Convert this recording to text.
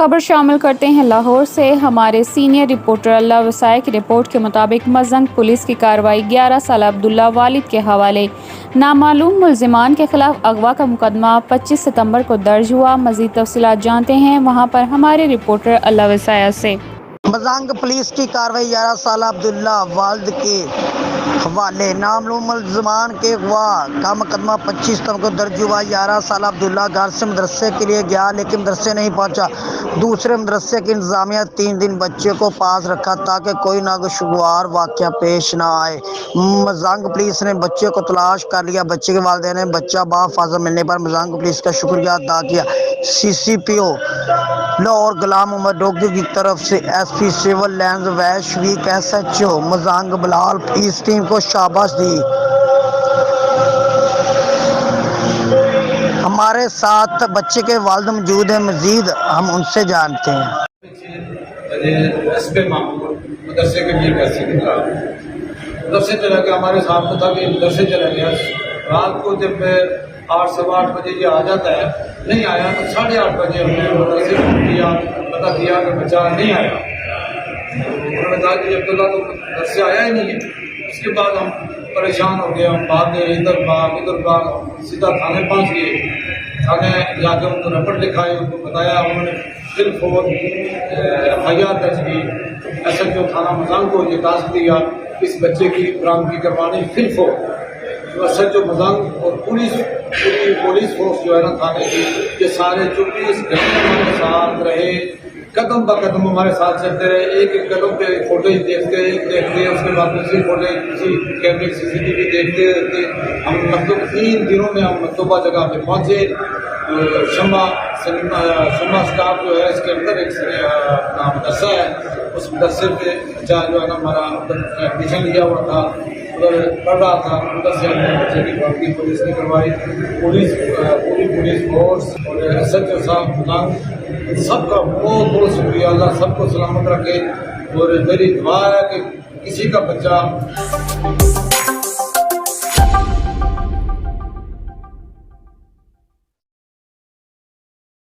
خبر شامل کرتے ہیں لاہور سے۔ ہمارے سینئر رپورٹر اللہ وسائے کی رپورٹ کے مطابق مزنگ پولیس کی کارروائی 11 سالہ عبداللہ والد کے حوالے۔ نامعلوم ملزمان کے خلاف اغوا کا مقدمہ 25 ستمبر کو درج ہوا۔ مزید تفصیلات جانتے ہیں وہاں پر ہمارے رپورٹر اللہ وسائے سے۔ مزنگ پولیس کی کارروائی 11 سالہ عبداللہ والد کے حوالے۔ نامعلوم ملزمان کے اغوا کا مقدمہ 25 ستمبر کو درج ہوا۔ 11 سالہ عبداللہ گھر سے مدرسے کے لیے گیا لیکن مدرسے نہیں پہنچا۔ دوسرے مدرسے کی انتظامیہ 3 دن بچے کو پاس رکھا تاکہ کوئی ناگوار واقعہ پیش نہ آئے۔ مزنگ پولیس نے بچے کو تلاش کر لیا۔ بچے کے والدین نے بچہ بحفاظت ملنے پر مزنگ پولیس کا شکریہ ادا کیا۔ سی پی او لاہور غلام محمد ڈوگری کی طرف سے ایس پی سول لائنز ویش ویک S H O Mozang Bilal police team کو شاباش دی۔ ہمارے ساتھ بچے کے والد موجود ہیں، مزید ہم ان سے جانتے ہیں۔ مدرسے کے لیے پیسے نکلا، مدرسے چلا گیا، ہمارے ساتھ تھا کہ مدرسے چلا گیا۔ رات کو جب 8 سوا 8 بجے یہ آ جاتا ہے، نہیں آیا تو 8:30 بجے ہم نے مدرسے فون کیا، پتہ کیا کہ بچہ نہیں آیا۔ انہوں نے کہا کہ عبداللہ تو مدرسے آیا ہی نہیں ہے۔ اس کے بعد ہم پریشان ہو گئے، ہم بھاگے، ادھر بھاگ سیدھا تھانے پہنچ گئے۔ تھانے جا کے ان کو رپورٹ لکھائی، ان کو بتایا، انہوں نے پھر فور FIR درج کی۔ ایس ایچ او تھانہ مزنگ کو یہ ٹاسک دیا اس بچے کی برآمدگی کروانی پھر four. S H O Mozang اور پولیس فورس جو ہے نا تھانے کی، یہ سارے 24 گھنٹے ہمارے ساتھ رہے، قدم بہ قدم ہمارے ساتھ چلتے رہے۔ ایک ایک قدم پہ فوٹیج دیکھتے، اس کے بعد دوسری فوٹیج، کسی کیمرے CCTV دیکھتے رہتے۔ ہم مطلب 3 دنوں میں ہم مطلوبہ جگہ پہ پہنچے۔ شمع اسٹاف جو ہے اس کے اندر ایک مدرسہ ہے، اس مدرسے پہ بچہ جو ہے نا ہمارا ایڈمیشن لیا ہوا تھا، ادھر پڑھ رہا تھا۔ ادھر سے ہم نے بچے کی برآمدگی پولیس نے کروائی۔ پوری پولیس فورس اور ایس ایچ او صاحب مزنگ سب کا بہت بہت شکریہ۔ اللہ سب کو سلامت رکھے، اور میری دعا ہے کہ کسی کا بچہ